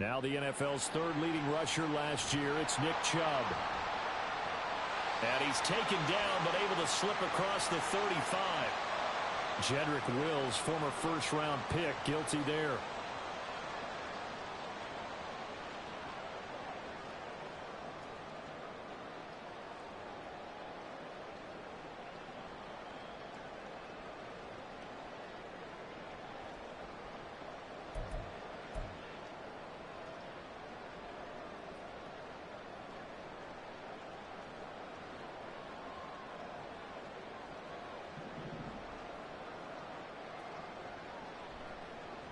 Now the NFL's third leading rusher last year, it's Nick Chubb. And he's taken down, but able to slip across the 35. Jedrick Wills, former first-round pick, guilty there.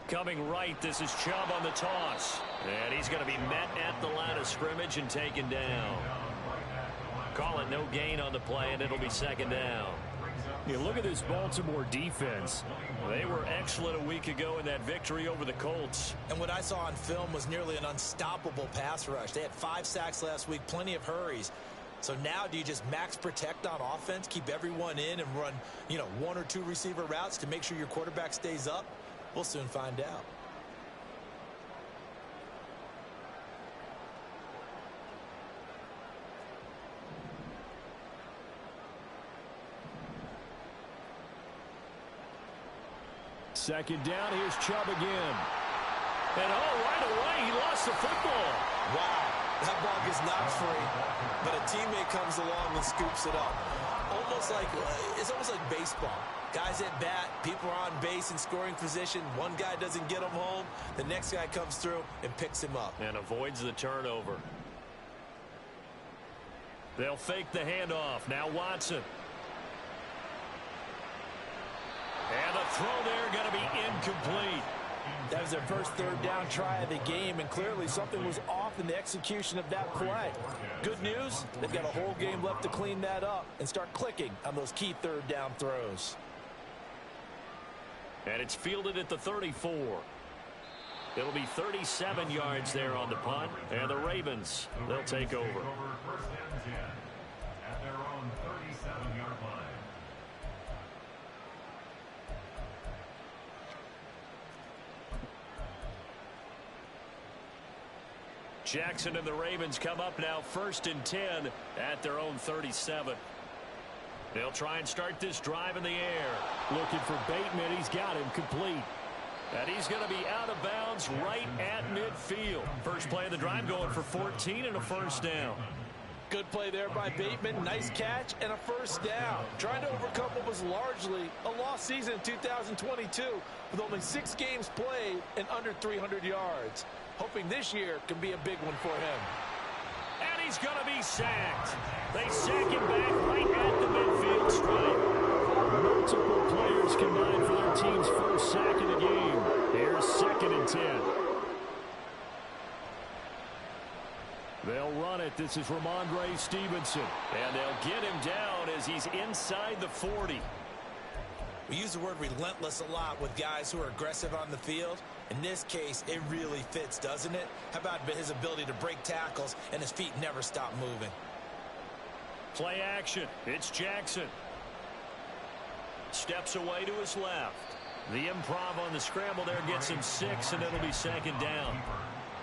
Coming right, this is Chubb on the toss. And he's going to be met at the line of scrimmage and taken down. Call it no gain on the play, and it'll be second down. You look at this Baltimore defense. They were excellent a week ago in that victory over the Colts. And what I saw on film was nearly an unstoppable pass rush. They had 5 sacks last week, plenty of hurries. So now do you just max protect on offense, keep everyone in and run, 1 or 2 receiver routes to make sure your quarterback stays up? We'll soon find out. Second down, here's Chubb again. And right away, he lost the football. Wow, that ball gets knocked free, but a teammate comes along and scoops it up. It's almost like baseball. Guys at bat, people are on base in scoring position. One guy doesn't get him home. The next guy comes through and picks him up. And avoids the turnover. They'll fake the handoff. Now Watson. And the throw there going to be incomplete. That was their first third down try of the game, and clearly something was off in the execution of that play. Good news, they've got a whole game left to clean that up and start clicking on those key third down throws. And it's fielded at the 34. It'll be 37 yards there on the punt, and the Ravens, they'll take over. At their own 37-yard line. Jackson and the Ravens come up now 1st and 10 at their own 37. They'll try and start this drive in the air. Looking for Bateman. He's got him complete. And he's going to be out of bounds right at midfield. First play of the drive going for 14 and a first down. Good play there by Bateman. Nice catch and a first down. Trying to overcome what was largely a lost season in 2022 with only 6 games played and under 300 yards. Hoping this year can be a big one for him. And he's going to be sacked. They sack him back right at the midfield stripe. Multiple players combined for their team's first sack of the game. Here's 2nd and 10. They'll run it. This is Ramondre Stevenson. And they'll get him down as he's inside the 40. We use the word relentless a lot with guys who are aggressive on the field. In this case, it really fits, doesn't it? How about his ability to break tackles and his feet never stop moving? Play action. It's Jackson. Steps away to his left. The improv on the scramble there gets him 6, and it'll be 2nd down.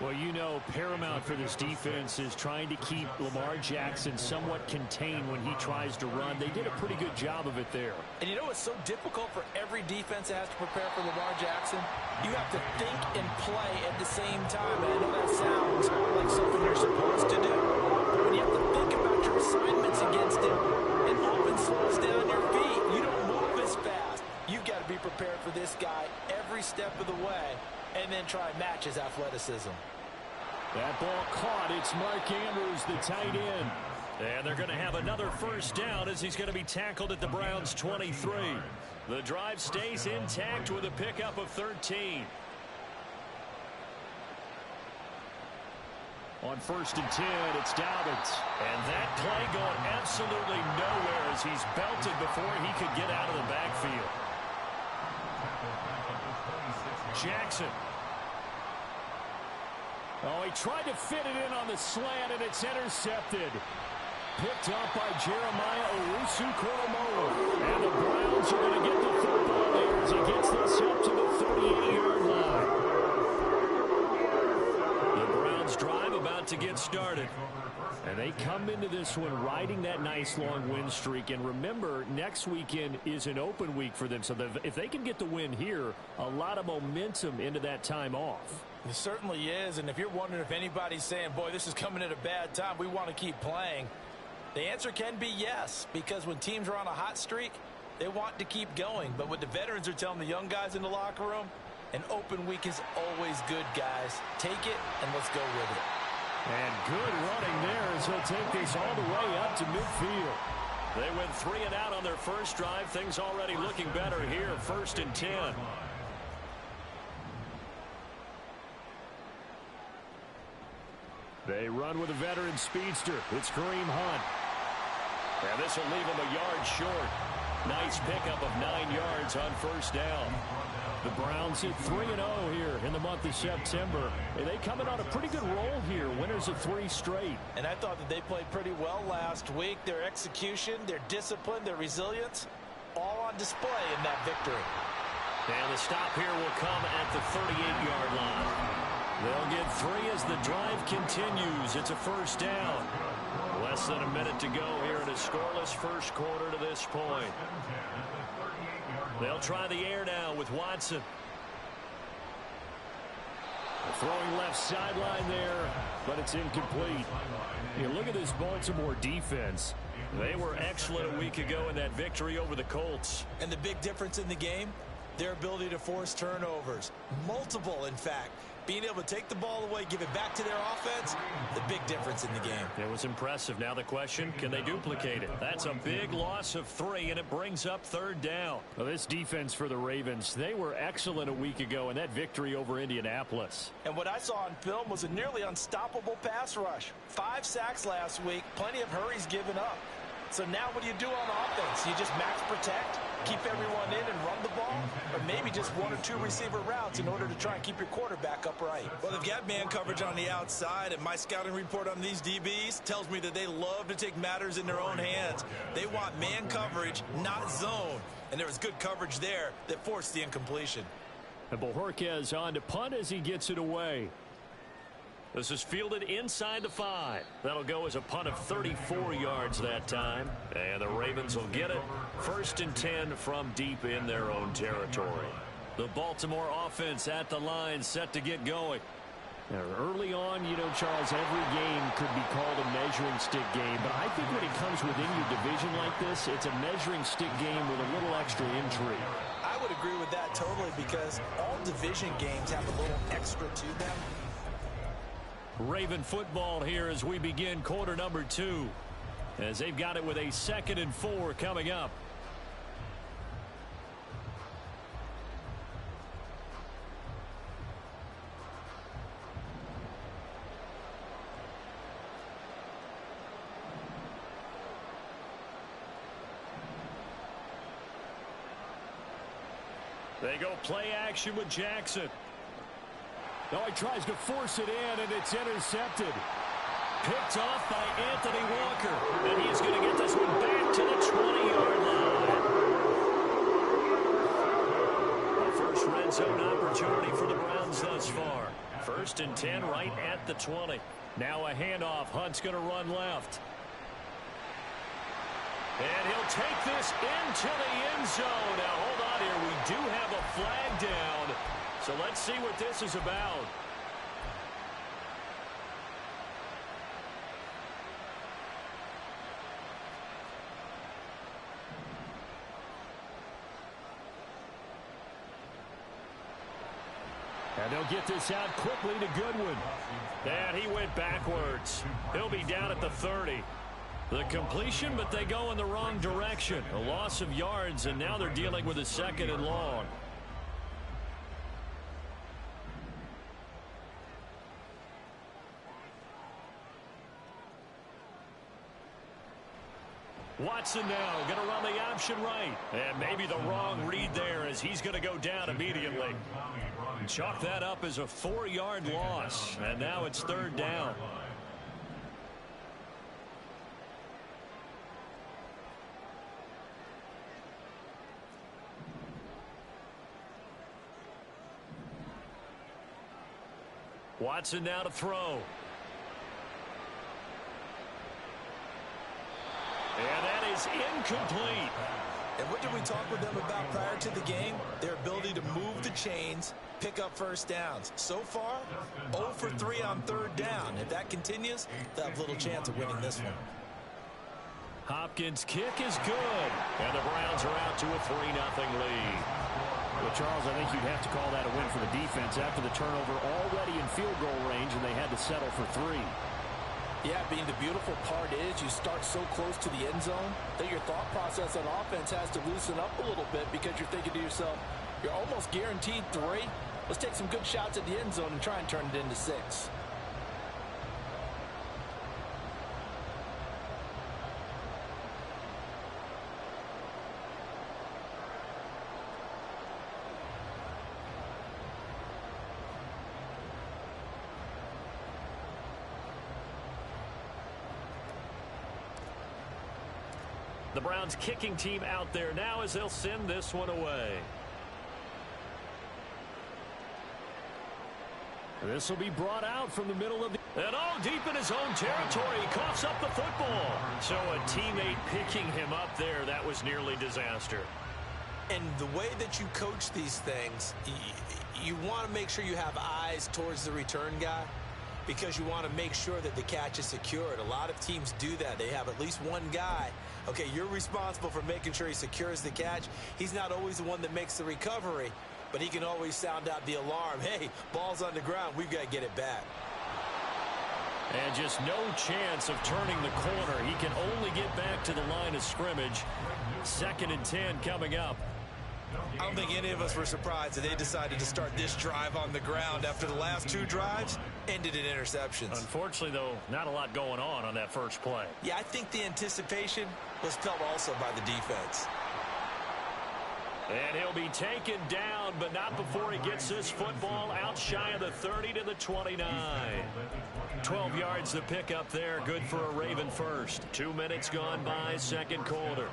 Well, paramount for this defense is trying to keep Lamar Jackson somewhat contained when he tries to run. They did a pretty good job of it there. And it's so difficult for every defense that has to prepare for Lamar Jackson. You have to think and play at the same time. And I know that sounds like something you're supposed to do. But when you have to think about your assignments against him, it often slows down your feet. You don't move as fast. You've got to be prepared for this guy every step of the way and then try and match his athleticism. That ball caught. It's Mark Andrews, the tight end. And they're going to have another first down as he's going to be tackled at the Browns' 23. The drive stays intact with a pickup of 13. On 1st and 10, it's Dobbins. And that play going absolutely nowhere as he's belted before he could get out of the backfield. Jackson. Oh, he tried to fit it in on the slant, and it's intercepted. Picked up by Jeremiah Owusu-Koramoah. And the Browns are going to get the football there as he gets this up to the 38-yard line. The started. And they come into this one riding that nice long win streak. And remember, next weekend is an open week for them. So if they can get the win here, a lot of momentum into that time off. It certainly is. And if you're wondering if anybody's saying, boy, this is coming at a bad time, we want to keep playing, the answer can be yes. Because when teams are on a hot streak, they want to keep going. But what the veterans are telling the young guys in the locker room, an open week is always good, guys. Take it and let's go with it. And good running there as he'll take this all the way up to midfield. They went 3 and out on their first drive. Things already looking better here. 1st and 10. They run with a veteran speedster. It's Kareem Hunt. And this will leave him a yard short. Nice pickup of 9 yards on 1st down. The Browns hit 3-0 here in the month of September. And they come in on a pretty good roll here. Winners of 3 straight. And I thought that they played pretty well last week. Their execution, their discipline, their resilience, all on display in that victory. And the stop here will come at the 38-yard line. They'll get 3 as the drive continues. It's a 1st down. Less than a minute to go here in a scoreless first quarter to this point. They'll try the air now with Watson. Throwing left sideline there, but it's incomplete. You look at this Baltimore defense. They were excellent a week ago in that victory over the Colts. And the big difference in the game, their ability to force turnovers. Multiple, in fact. Being able to take the ball away, give it back to their offense, the big difference in the game. It was impressive. Now the question, can they duplicate it? That's a big loss of 3, and it brings up 3rd down. Well, this defense for the Ravens, they were excellent a week ago in that victory over Indianapolis. And what I saw on film was a nearly unstoppable pass rush. 5 sacks last week, plenty of hurries given up. So now what do you do on offense? You just max protect, keep everyone in and run the ball, or maybe just 1 or 2 receiver routes in order to try and keep your quarterback upright. Well, they've got man coverage on the outside, and my scouting report on these DBs tells me that they love to take matters in their own hands. They want man coverage, not zone. And there was good coverage there that forced the incompletion. And Bojorquez on to punt as he gets it away. This is fielded inside the 5. That'll go as a punt of 34 yards that time. And the Ravens will get it. 1st and 10 from deep in their own territory. The Baltimore offense at the line set to get going. Now, early on, you know, Charles, every game could be called a measuring stick game. But I think when it comes within your division like this, it's a measuring stick game with a little extra intrigue. I would agree with that totally because all division games have a little extra to them. Raven football here as we begin quarter number 2. As they've got it with a 2nd and 4 coming up. They go play action with Jackson. Now he tries to force it in, and it's intercepted. Picked off by Anthony Walker. And he's going to get this one back to the 20-yard line. A first red zone opportunity for the Browns thus far. 1st and 10 right at the 20. Now a handoff. Hunt's going to run left. And he'll take this into the end zone. Now hold on here. We do have a flag down. So let's see what this is about. And they'll get this out quickly to Goodwin. And he went backwards. He'll be down at the 30. The completion, but they go in the wrong direction. A loss of yards, and now they're dealing with a 2nd and long. Watson now going to run the option right. And maybe the wrong read there as he's going to go down immediately. Chalk that up as a 4-yard loss. And now it's 3rd down. Watson now to throw. And that is incomplete. And what did we talk with them about prior to the game? Their ability to move the chains, pick up first downs. So far, 0 for 3 on third down. If that continues, they'll have little chance of winning this one. Hopkins' kick is good. And the Browns are out to a 3-0 lead. Well, Charles, I think you'd have to call that a win for the defense after the turnover already in field goal range, and they had to settle for 3. Yeah, being the beautiful part is you start so close to the end zone that your thought process on offense has to loosen up a little bit because you're thinking to yourself, you're almost guaranteed 3. Let's take some good shots at the end zone and try and turn it into 6. The Browns kicking team out there now as they'll send this one away. This will be brought out from the middle of the... And deep in his own territory, he coughs up the football. So a teammate picking him up there, that was nearly disaster. And the way that you coach these things, you want to make sure you have eyes towards the return guy, because you want to make sure that the catch is secured. A lot of teams do that. They have at least one guy. Okay, you're responsible for making sure he secures the catch. He's not always the one that makes the recovery, but he can always sound out the alarm. Hey, ball's on the ground. We've got to get it back. And just no chance of turning the corner. He can only get back to the line of scrimmage. 2nd and 10 coming up. I don't think any of us were surprised that they decided to start this drive on the ground after the last 2 drives ended in interceptions. Unfortunately, though, not a lot going on that first play. Yeah, I think the anticipation was felt also by the defense. And he'll be taken down, but not before he gets this football out shy of the 30 to the 29. 12 yards to pick up there. Good for a Raven first. 2 minutes gone by, second quarter.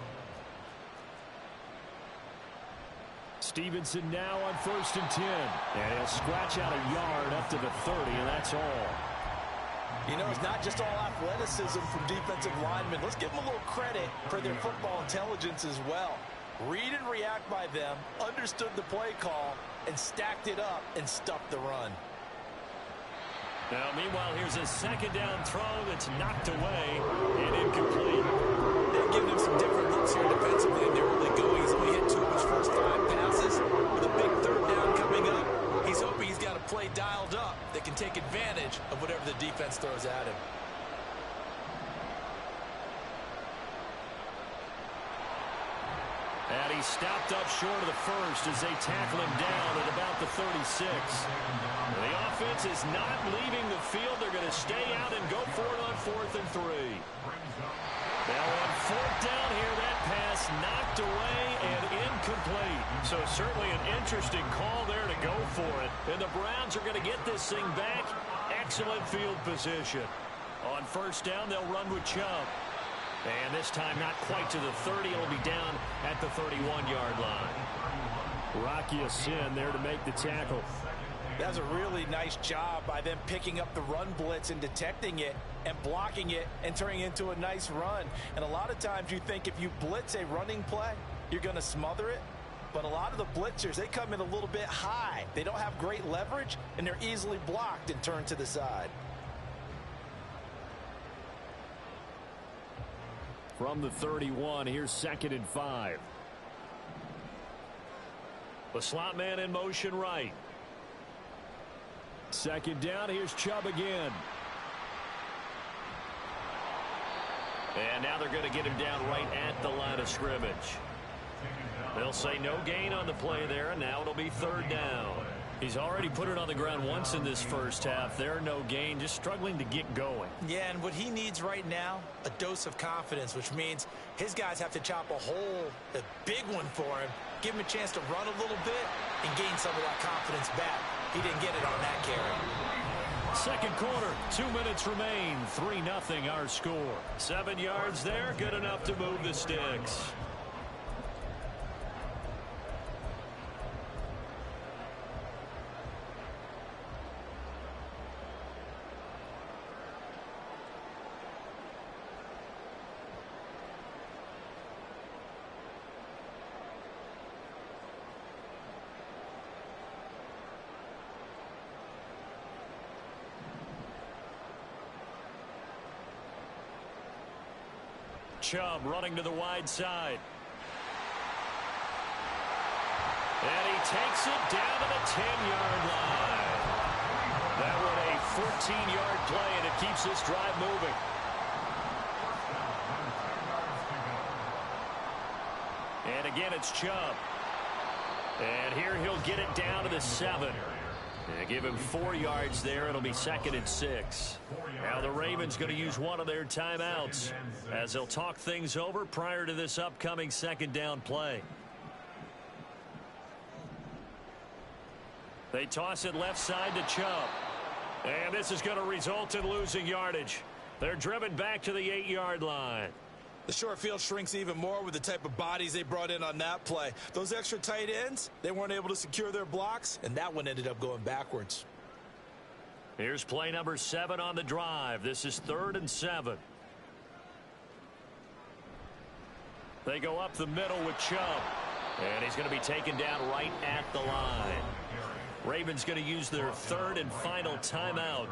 Stevenson now on 1st and 10. And he'll scratch out a yard up to the 30, and that's all. You know, it's not just all athleticism from defensive linemen. Let's give them a little credit for their football intelligence as well. Read and react by them, understood the play call, and stacked it up and stuffed the run. Now, meanwhile, here's a 2nd down throw that's knocked away and incomplete. They're giving him some different looks here defensively in the early going. He's only hit 2 of his first 5 passes. With a big 3rd down coming up, he's hoping he's got a play dialed up that can take advantage of whatever the defense throws at him. And he stopped up short of the first as they tackle him down at about the 36. The offense is not leaving the field. They're going to stay out and go for it on 4th and 3. Now on 4th down here, that pass knocked away and incomplete. So certainly an interesting call there to go for it. And the Browns are going to get this thing back. Excellent field position. On 1st down, they'll run with Chubb. And this time not quite to the 30. It'll be down at the 31-yard line. Rocky Sin there to make the tackle. That's a really nice job by them picking up the run blitz and detecting it and blocking it and turning it into a nice run. And a lot of times you think if you blitz a running play, you're going to smother it. But a lot of the blitzers, they come in a little bit high. They don't have great leverage, and they're easily blocked and turned to the side. From the 31, here's 2nd and 5. The slot man in motion right. 2nd down, here's Chubb again. And now they're going to get him down right at the line of scrimmage. They'll say no gain on the play there, and now it'll be 3rd down. He's already put it on the ground once in this first half. There, no gain, just struggling to get going. Yeah, and what he needs right now, a dose of confidence, which means his guys have to chop a hole, a big one for him, give him a chance to run a little bit and gain some of that confidence back. He didn't get it on that carry. Second quarter, 2 minutes remain. 3-0 our score. 7 yards there, good enough to move the sticks. Chubb running to the wide side. And he takes it down to the 10-yard line. That one a 14-yard play, and it keeps this drive moving. And again, it's Chubb. And here he'll get it down to the 7. And give him 4 yards there. It'll be 2nd and 6. Now the Ravens going to use one of their timeouts as they'll talk things over prior to this upcoming 2nd down play. They toss it left side to Chubb. And this is going to result in losing yardage. They're driven back to the 8-yard line. The short field shrinks even more with the type of bodies they brought in on that play. Those extra tight ends, they weren't able to secure their blocks, and that one ended up going backwards. Here's play number 7 on the drive. This is 3rd and 7. They go up the middle with Chubb. And he's going to be taken down right at the line. Ravens going to use their 3rd and final timeout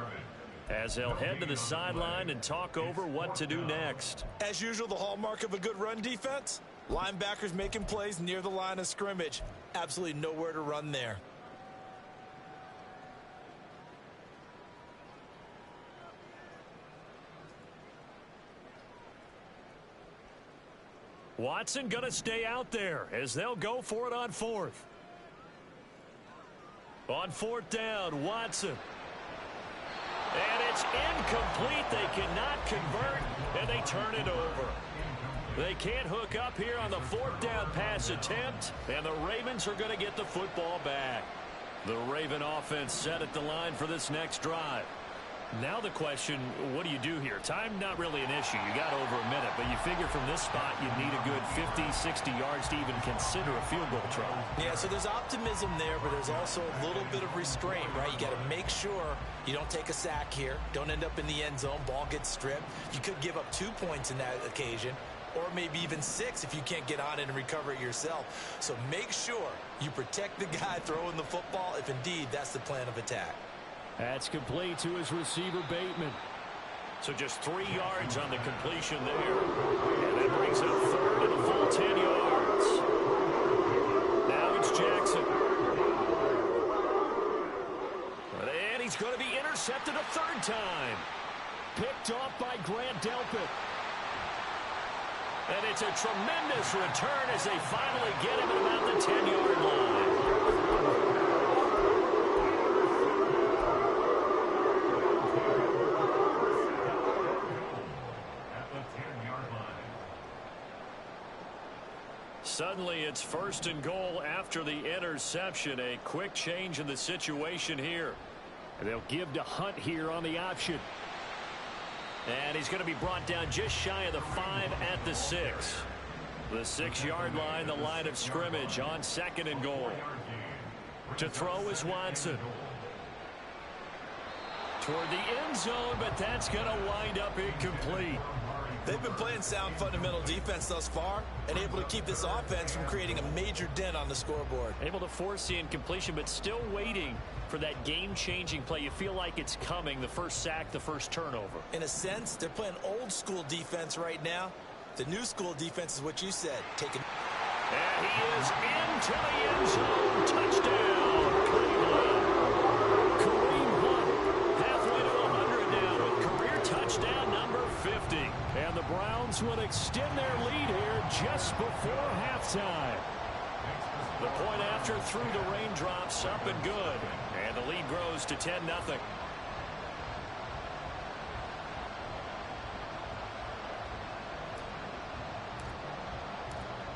as they'll head to the sideline and talk over what to do next. As usual, the hallmark of a good run defense, linebackers making plays near the line of scrimmage. Absolutely nowhere to run there. Watson going to stay out there as they'll go for it on 4th. On 4th down, Watson. And it's incomplete. They cannot convert, and they turn it over. They can't hook up here on the 4th down pass attempt, and the Ravens are going to get the football back. The Raven offense set at the line for this next drive. Now the question, what do you do here? Time not really an issue. You got over a minute, but you figure from this spot you need a good 50, 60 yards to even consider a field goal try. Yeah, so there's optimism there, but there's also a little bit of restraint, right? You got to make sure you don't take a sack here. Don't end up in the end zone. Ball gets stripped. You could give up 2 points in that occasion, or maybe even 6 if you can't get on it and recover it yourself. So make sure you protect the guy throwing the football if indeed that's the plan of attack. That's complete to his receiver, Bateman. So just 3 yards on the completion there. And that brings up 3rd and a full 10 yards. Now it's Jackson. And he's going to be intercepted a 3rd time. Picked off by Grant Delpit. And it's a tremendous return as they finally get him at about the 10-yard line. Suddenly it's 1st and goal after the interception. A quick change in the situation here. And they'll give to Hunt here on the option. And he's going to be brought down just shy of the 5 at the 6. The 6-yard line, the line of scrimmage on 2nd and goal. To throw is Watson. Toward the end zone, but that's going to wind up incomplete. They've been playing sound fundamental defense thus far and able to keep this offense from creating a major dent on the scoreboard. Able to force the incompletion, but still waiting for that game-changing play. You feel like it's coming, the first sack, the first turnover. In a sense, they're playing old-school defense right now. The new school defense is what you said. And he is into the end zone. Touchdown, Cleveland. Kareem Hunt, halfway to 100 now with career touchdown number 50. And the Browns will extend their lead here just before halftime. The point after through the raindrops, up and good. And the lead grows to 10-0.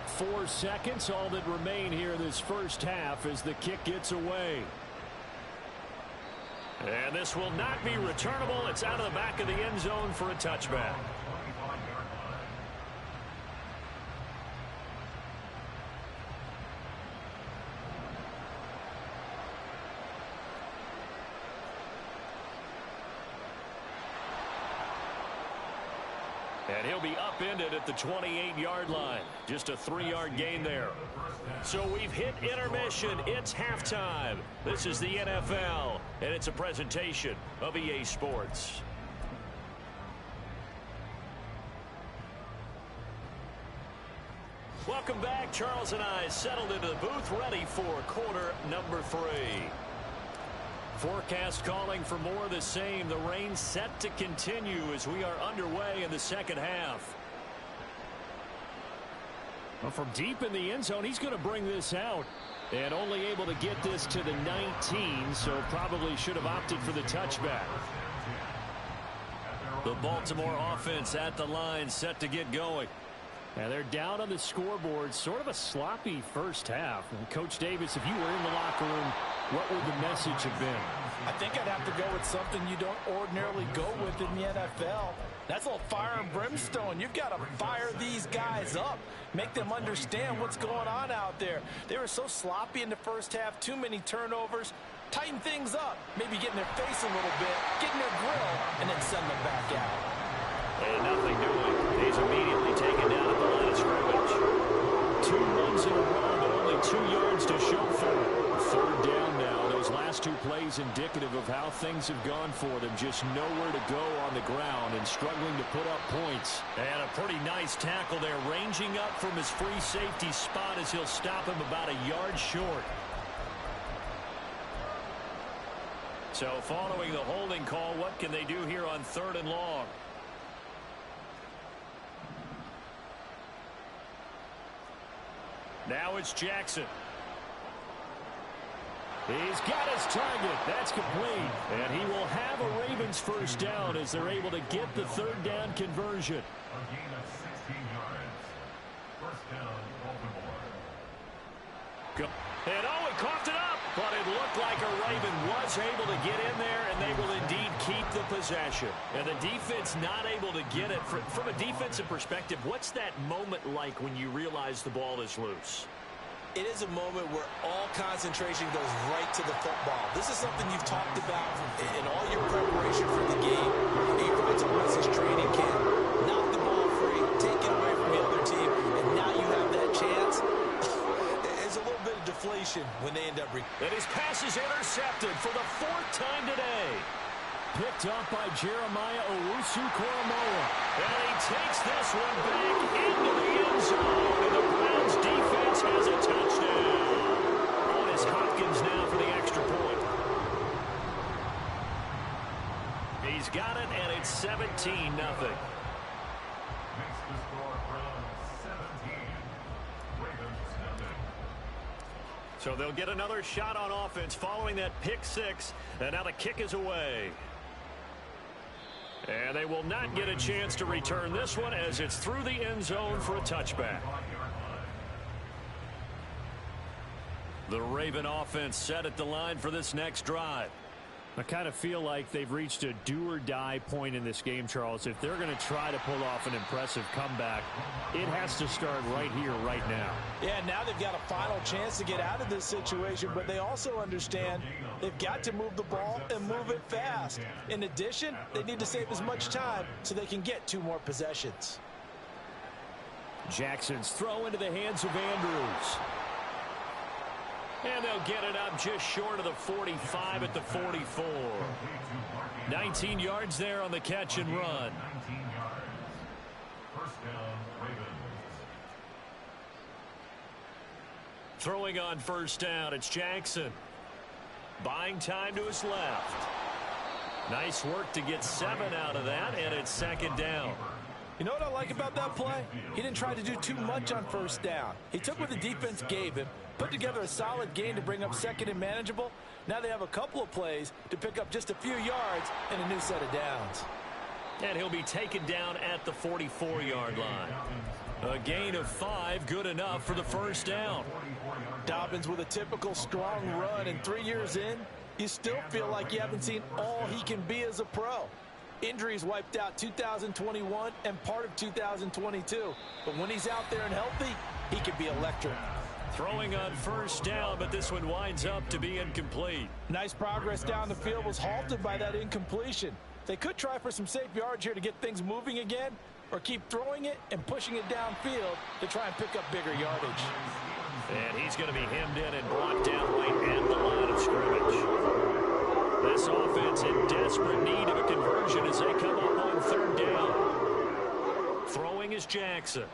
4 seconds, all that remain here this first half as the kick gets away. And this will not be returnable. It's out of the back of the end zone for a touchback. And he'll be upended at the 28-yard line. Just a 3-yard gain there. So we've hit intermission. It's halftime. This is the NFL, and it's a presentation of EA Sports. Welcome back. Charles and I settled into the booth, ready for quarter number 3. Forecast calling for more of the same. The rain set to continue as we are underway in the second half. Well, from deep in the end zone, he's going to bring this out. And only able to get this to the 19, so probably should have opted for the touchback. The Baltimore offense at the line, set to get going. And they're down on the scoreboard. Sort of a sloppy first half. And Coach Davis, if you were in the locker room, what would the message have been? I think I'd have to go with something you don't ordinarily go with in the NFL. That's a little fire and brimstone. You've got to fire these guys up. Make them understand what's going on out there. They were so sloppy in the first half. Too many turnovers. Tighten things up. Maybe get in their face a little bit. Get in their grill. And then send them back out. And nothing doing. He's immediately taken down at the line of scrimmage. 2 runs in a row, but only 2 yards to show for it. 3rd down now. Those last 2 plays indicative of how things have gone for them. Just nowhere to go on the ground and struggling to put up points. And a pretty nice tackle there, ranging up from his free safety spot as he'll stop him about a yard short. So following the holding call, what can they do here on 3rd and long? Now it's Jackson. He's got his target. That's complete. And he will have a Ravens first down as they're able to get the 3rd down conversion. A gain of 16 yards. First down, Baltimore. And he coughed it up. But it looked like a Raven was able to get in there, and they will indeed keep the possession. And the defense not able to get it. From a defensive perspective, what's that moment like when you realize the ball is loose? It is a moment where all concentration goes right to the football. This is something you've talked about in all your preparation for the game. You probably talked about this training camp. Knock the ball free, take it away from the other team, and now you have that chance. There's a little bit of deflation when they end up. And his pass is intercepted for the 4th time today. Picked up by Jeremiah Owusu-Koramoah. And he takes this one back into the end zone. And the Browns defense has a touchdown. On is Hopkins now for the extra point. He's got it, and it's 17-0. Makes the score from 17. Ravens nothing. So they'll get another shot on offense following that pick 6. And now the kick is away. And they will not get a chance to return this one as it's through the end zone for a touchback. The Raven offense set at the line for this next drive. I kind of feel like they've reached a do-or-die point in this game, Charles. If they're going to try to pull off an impressive comeback, it has to start right here, right now. Yeah, now they've got a final chance to get out of this situation, but they also understand they've got to move the ball and move it fast. In addition, they need to save as much time so they can get 2 more possessions. Jackson's throw into the hands of Andrews. And they'll get it up just short of the 45 at the 44. 19 yards there on the catch and run. 19 yards. First down, Ravens. Throwing on first down, it's Jackson. Buying time to his left. Nice work to get 7 out of that, and it's 2nd down. You know what I like about that play? He didn't try to do too much on first down. He took what the defense gave him, put together a solid gain to bring up 2nd and manageable. Now they have a couple of plays to pick up just a few yards and a new set of downs. And he'll be taken down at the 44-yard line. A gain of 5, good enough for the first down. Dobbins with a typical strong run, and 3 years in, you still feel like you haven't seen all he can be as a pro. Injuries wiped out 2021 and part of 2022. But when he's out there and healthy, he can be electric. Throwing on first down, but this one winds up to be incomplete. Nice progress down the field was halted by that incompletion. They could try for some safe yards here to get things moving again, or keep throwing it and pushing it downfield to try and pick up bigger yardage. And he's going to be hemmed in and brought down right at the line of scrimmage. This offense in desperate need of a conversion as they come up on 3rd down. Throwing is Jackson.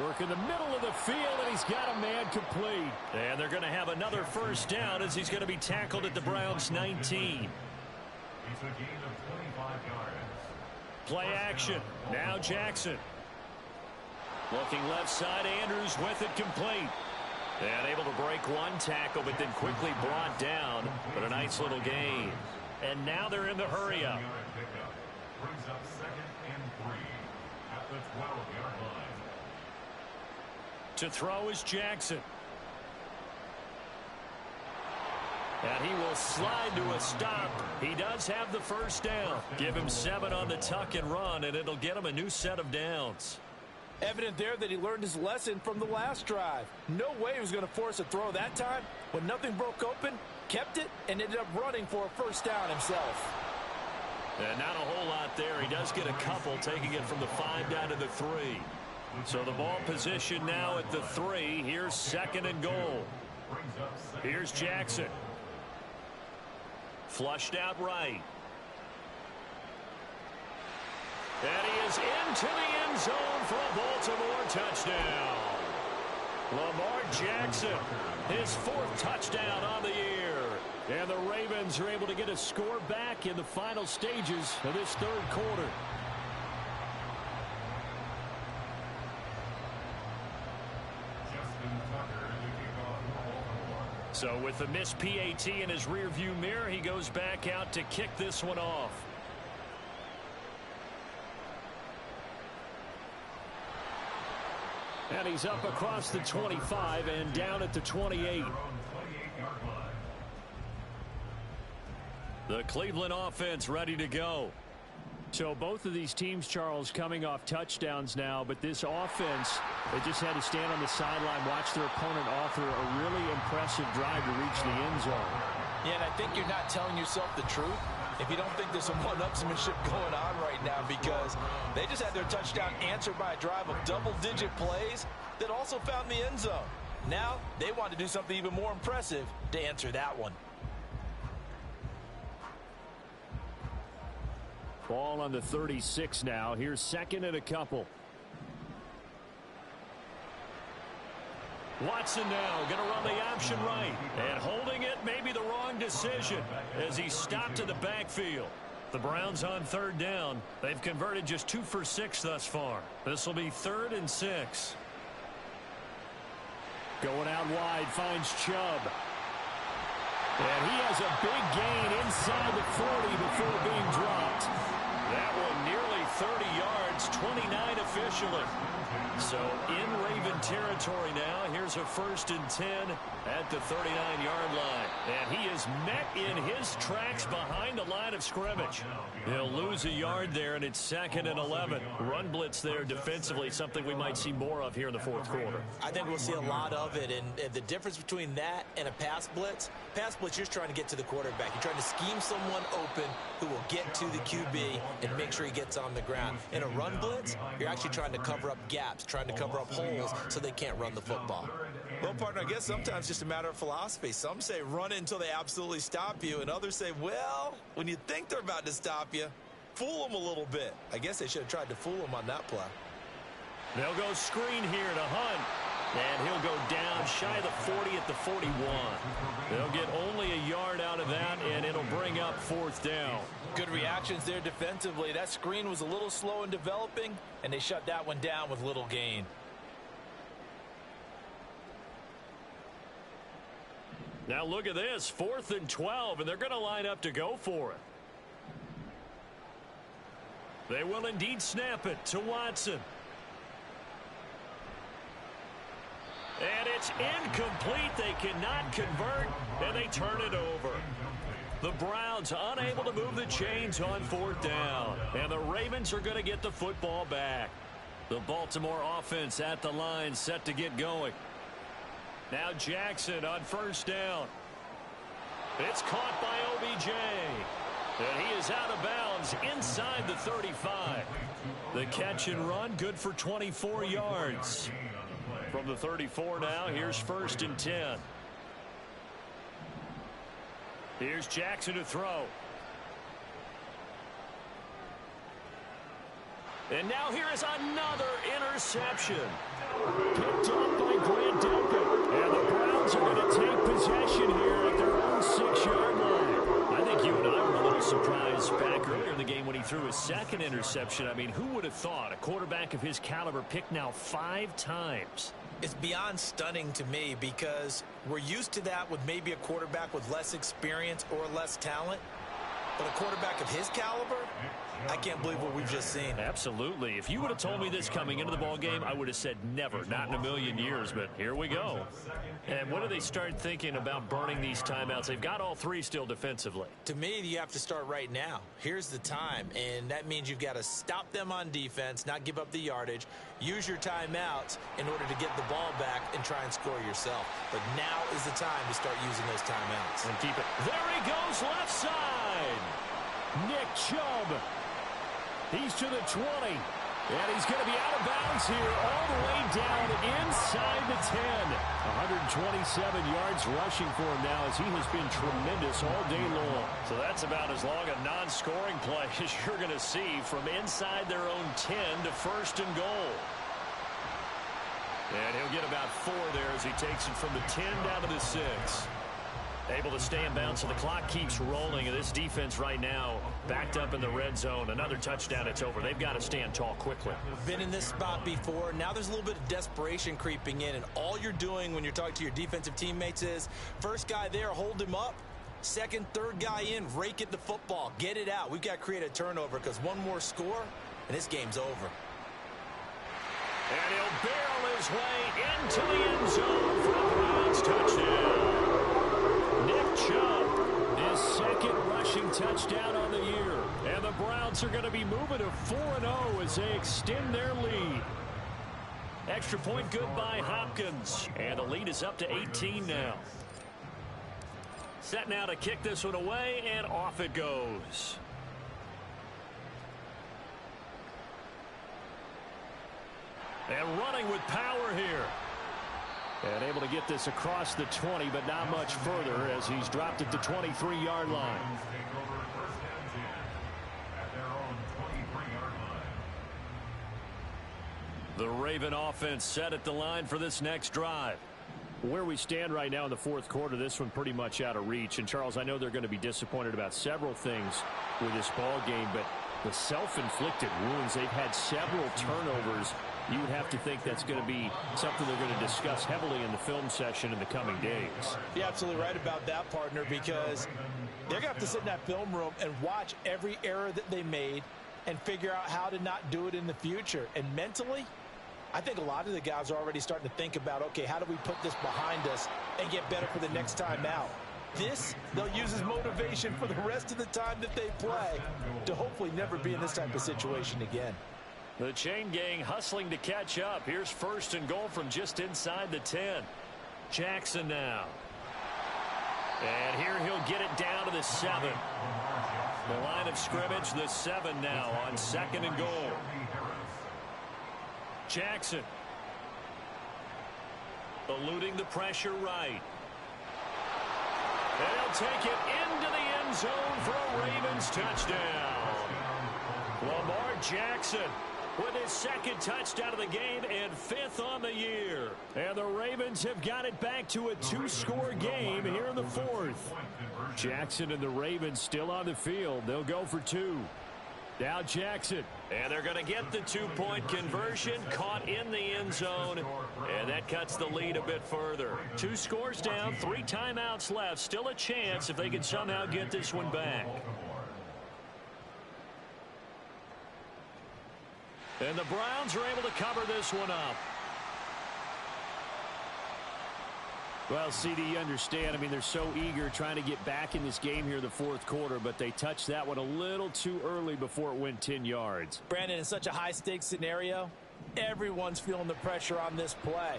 Work in the middle of the field, and he's got a man complete. And they're going to have another first down as he's going to be tackled at the Browns' 19. It's a gain of 25 yards. Play action. Now Jackson. Looking left side, Andrews with it complete. And able to break one tackle, but then quickly brought down. But a nice little gain. And now they're in the hurry-up. Brings up 2nd and 3 at the 12-yard line. To throw is Jackson. And he will slide to a stop. He does have the first down. Give him 7 on the tuck and run, and it'll get him a new set of downs. Evident there that he learned his lesson from the last drive. No way he was going to force a throw that time. When nothing broke open, kept it, and ended up running for a first down himself. And not a whole lot there. He does get a couple, taking it from the 5 down to the 3. So the ball position now at the 3. Here's 2nd and goal. Here's Jackson. Flushed out right. And he is into the end zone for a Baltimore touchdown. Lamar Jackson, his 4th touchdown on the year. And the Ravens are able to get a score back in the final stages of this 3rd quarter. So with the missed PAT in his rearview mirror, he goes back out to kick this one off. And he's up across the 25 and down at the 28. The Cleveland offense ready to go. So both of these teams, Charles, coming off touchdowns now, but this offense, they just had to stand on the sideline, watch their opponent offer a really impressive drive to reach the end zone. Yeah, and I think you're not telling yourself the truth if you don't think there's some one-upsmanship going on right now, because they just had their touchdown answered by a drive of double-digit plays that also found the end zone. Now they want to do something even more impressive to answer that one. Ball on the 36 now. Here's 2nd and a couple. Watson now going to run the option right. And holding it may be the wrong decision as he stopped in the backfield. The Browns on 3rd down. They've converted just 2 for 6 thus far. This will be 3rd and 6. Going out wide, finds Chubb. And he has a big gain inside the 40 before being dropped. That one nearly 30 yards, 29 officially. So in Raven territory now. Here's a 1st and 10 at the 39-yard line. And he is met in his tracks behind the line of scrimmage. He'll lose a yard there, and it's 2nd and 11. Run blitz there defensively, something we might see more of here in the 4th quarter. I think we'll see a lot of it, and the difference between that and a pass blitz, you're just trying to get to the quarterback. You're trying to scheme someone open who will get to the QB and make sure he gets on the ground. In a run blitz, you're actually trying to cover up gaps, trying to cover up holes so they can't run the football. Well, partner, I guess sometimes it's just a matter of philosophy. Some say run it until they absolutely stop you, and others say, well, when you think they're about to stop you, fool them a little bit. I guess they should have tried to fool them on that play. They'll go screen here to Hunt. And he'll go down shy of the 40 at the 41. They'll get only a yard out of that, and it'll bring up 4th down. Good reactions there defensively. That screen was a little slow in developing, and they shut that one down with little gain. Now look at this, 4th and 12, and they're going to line up to go for it. They will indeed snap it to Watson. And it's incomplete. They cannot convert, and they turn it over. The Browns unable to move the chains on 4th down, and the Ravens are going to get the football back. The Baltimore offense at the line, set to get going. Now Jackson on 1st down. It's caught by OBJ. And he is out of bounds inside the 35. The catch and run, good for 24 yards. From the 34 now, here's 1st and 10. Here's Jackson to throw. And now here is another interception. Picked up by Grant Delpit. And the Browns are going to take possession here at their own 6-yard line. I think you and I were a little surprised back earlier in the game when he threw his second interception. I mean, who would have thought a quarterback of his caliber picked now 5 times? It's beyond stunning to me because we're used to that with maybe a quarterback with less experience or less talent. But a quarterback of his caliber, I can't believe what we've just seen. Absolutely. If you would have told me this coming into the ball game, I would have said never, not in a million years, but here we go. And when do they start thinking about burning these timeouts? They've got all 3 still defensively. To me, you have to start right now. Here's the time, and that means you've got to stop them on defense, not give up the yardage, use your timeouts in order to get the ball back and try and score yourself. But now is the time to start using those timeouts. And keep it. There he goes, left side. Nick Chubb. He's to the 20. And he's going to be out of bounds here all the way down inside the 10. 127 yards rushing for him now as he has been tremendous all day long. So that's about as long a non-scoring play as you're going to see from inside their own 10 to 1st and goal. And he'll get about 4 there as he takes it from the 10 down to the 6. Able to stay in bounds, so the clock keeps rolling. And this defense right now backed up in the red zone. Another touchdown, it's over. They've got to stand tall quickly. Been in this spot before. Now there's a little bit of desperation creeping in. And all you're doing when you're talking to your defensive teammates is, first guy there, hold him up. Second, third guy in, rake at the football. Get it out. We've got to create a turnover because one more score, and this game's over. And he'll barrel his way into the end zone for a Browns touchdown. Nick Chubb, his second rushing touchdown on the year. And the Browns are going to be moving to 4-0 as they extend their lead. Extra point good by Hopkins. And the lead is up to 18 now. Set now to kick this one away, and off it goes. And running with power here. And able to get this across the 20, but not much further as he's dropped at the 23-yard line. The Raven offense set at the line for this next drive. Where we stand right now in the 4th quarter, this one pretty much out of reach. And, Charles, I know they're going to be disappointed about several things with this ball game, but the self-inflicted wounds, they've had several turnovers. You would have to think that's going to be something they're going to discuss heavily in the film session in the coming days. You're absolutely right about that, partner, because they're going to have to sit in that film room and watch every error that they made and figure out how to not do it in the future. And mentally, I think a lot of the guys are already starting to think about, okay, how do we put this behind us and get better for the next time out? This, they'll use as motivation for the rest of the time that they play to hopefully never be in this type of situation again. The chain gang hustling to catch up. Here's 1st and goal from just inside the 10. Jackson now. And here he'll get it down to the 7. The line of scrimmage, the 7 now on 2nd and goal. Jackson. Eluding the pressure right. And he'll take it into the end zone for a Ravens touchdown. Lamar Jackson with his 2nd touchdown of the game and 5th on the year. And the Ravens have got it back to a 2-score game here in the 4th. Jackson and the Ravens still on the field. They'll go for 2. Now Jackson. And they're going to get the 2-point conversion, caught in the end zone, and that cuts the lead a bit further. 2 scores down, 3 timeouts left. Still a chance if they can somehow get this one back. And the Browns are able to cover this one up. Well, CD, you understand. I mean, they're so eager trying to get back in this game here in the 4th quarter, but they touched that one a little too early before it went 10 yards. Brandon, in such a high-stakes scenario, everyone's feeling the pressure on this play.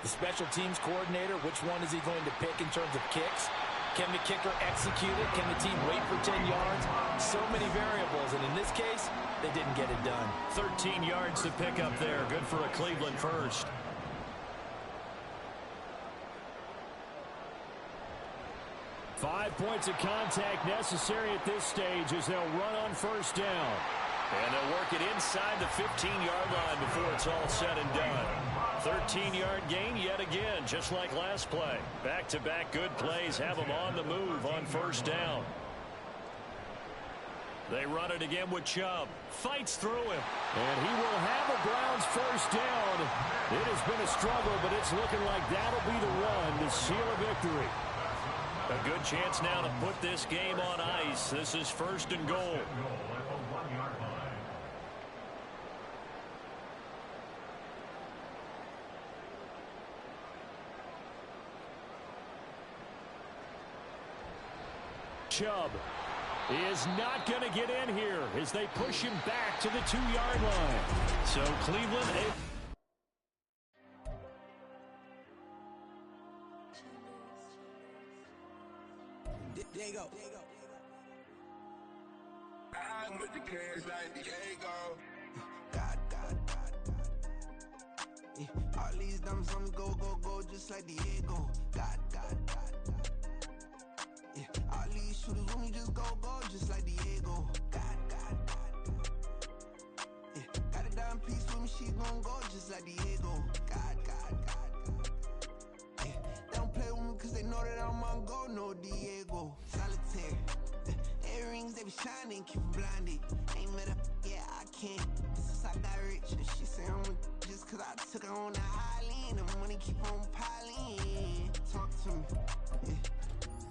The special teams coordinator, which one is he going to pick in terms of kicks? Can the kicker execute it? Can the team wait for 10 yards? So many variables, and in this case, they didn't get it done. 13 yards to pick up there. Good for a Cleveland first. Five points of contact necessary at this stage as they'll run on 1st down. And they'll work it inside the 15-yard line before it's all said and done. 13-yard gain yet again, just like last play. Back-to-back good plays have them on the move on first down. They run it again with Chubb. Fights through him. And he will have a Browns first down. It has been a struggle, but it's looking like that'll be the run to seal a victory. A good chance now to put this game on ice. This is first and goal. Chubb is not going to get in here as they push him back to the 2-yard line. So Cleveland... There you go. I'm with the cash like Diego. God. Yeah, all these dumps on me go, just like Diego. God. Yeah, all these shooters when we just go, just like Diego. God. Yeah, got a dime piece with me, she gon' go just like Diego. God. Yeah, they don't play with me cause they know that I'm on go, no Diego. Solitaire. Earrings, they be shining, keep blinded. Ain't met up, yeah, I can't. Since I got rich, and she say I'm just cause I took her on the island. The money keep on piling. Talk to me, yeah.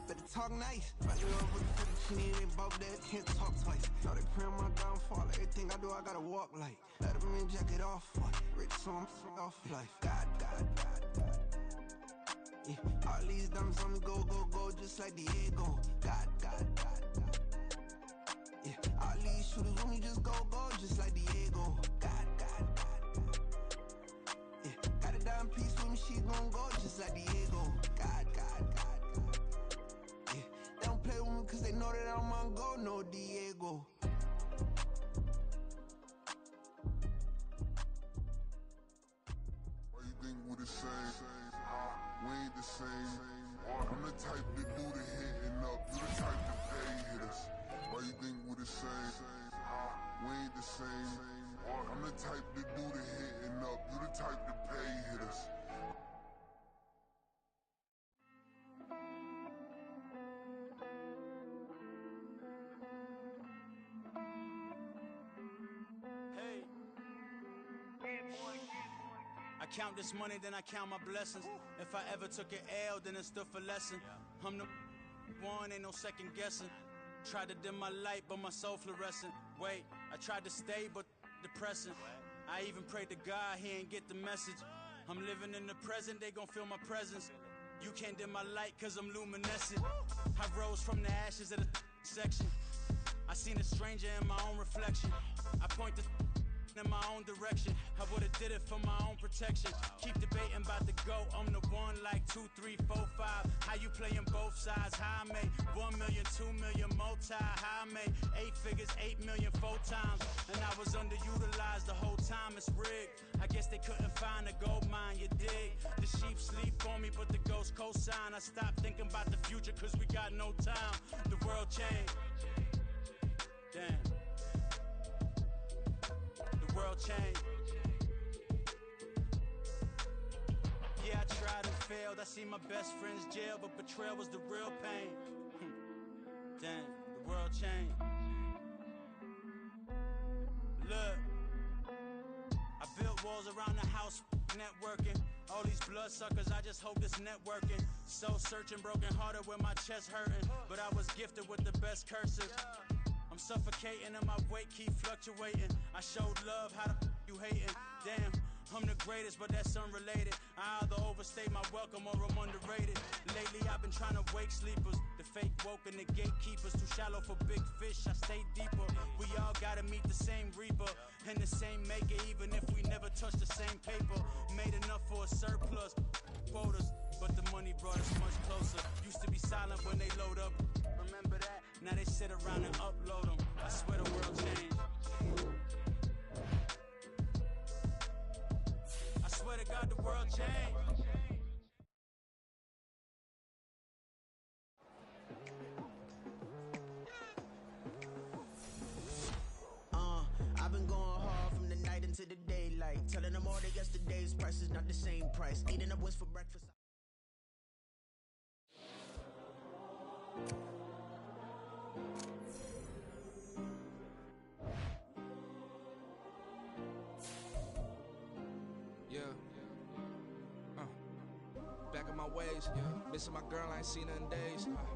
Better talk nice. Right love with the fettuccine, they both that can't talk twice. Know they pray on my downfall. Everything I do, I gotta walk like. Let them in, jacket off. Rich, so I'm off life. God. Yeah, all these dumps on me go, just like Diego. God. Yeah, all these shooters when we just go, just like Diego. God. Yeah, got a dime piece with me, she gon' go just like Diego. God. Yeah, they don't play with me cause they know that I'm on go, no Diego. Why you think we the same? We ain't the same. I'm the type to do the hitting up. You the type to pay hitters. Why you think we the same? We ain't the same. I'm the type to do the hitting up. You the type to pay hitters. I count this money, then I count my blessings. If I ever took an L, then it stood for lesson. I'm the one, ain't no second guessing. Tried to dim my light, but my soul fluorescent. Wait, I tried to stay, but depressing. I even prayed to God, he ain't get the message. I'm living in the present, they gon' feel my presence. You can't dim my light, cause I'm luminescent. I rose from the ashes of the section. I seen a stranger in my own reflection. I point the in my own direction. I would've did it for my own protection. Keep debating about the GOAT. I'm the one like 2, 3, 4, 5. How you playing both sides? How I made 1 million, 2 million, multi. How I made 8 figures, 8 million, 4 times. And I was underutilized the whole time. It's rigged. I guess they couldn't find a gold mine, you dig? The sheep sleep on me, but the ghost co-sign. I stopped thinking about the future cause we got no time. The world changed. Damn. World change. Yeah, I tried and failed. I see my best friends jail, but betrayal was the real pain. Damn, the world changed. Look, I built walls around the house, networking. All these bloodsuckers, I just hope this networking. Soul searching, broken hearted with my chest hurting. But I was gifted with the best cursive. I'm suffocating and my weight keep fluctuating. I showed love, how the you hating? Damn, I'm the greatest, but that's unrelated. I either overstay my welcome or I'm underrated. Lately I've been trying to wake sleepers. The fake woke and the gatekeepers. Too shallow for big fish, I stay deeper. We all gotta meet the same reaper and the same maker, even if we never touch the same paper. Made enough for a surplus quotas, but the money brought us much closer. Used to be silent when they load up. Remember that? Now they sit around and upload them. I swear the world changed. I swear to God the world changed. like telling them all that yesterday's price is not the same price. Eating up what's for breakfast. Yeah. Back in my ways, yeah. Missing my girl, I ain't seen her in days.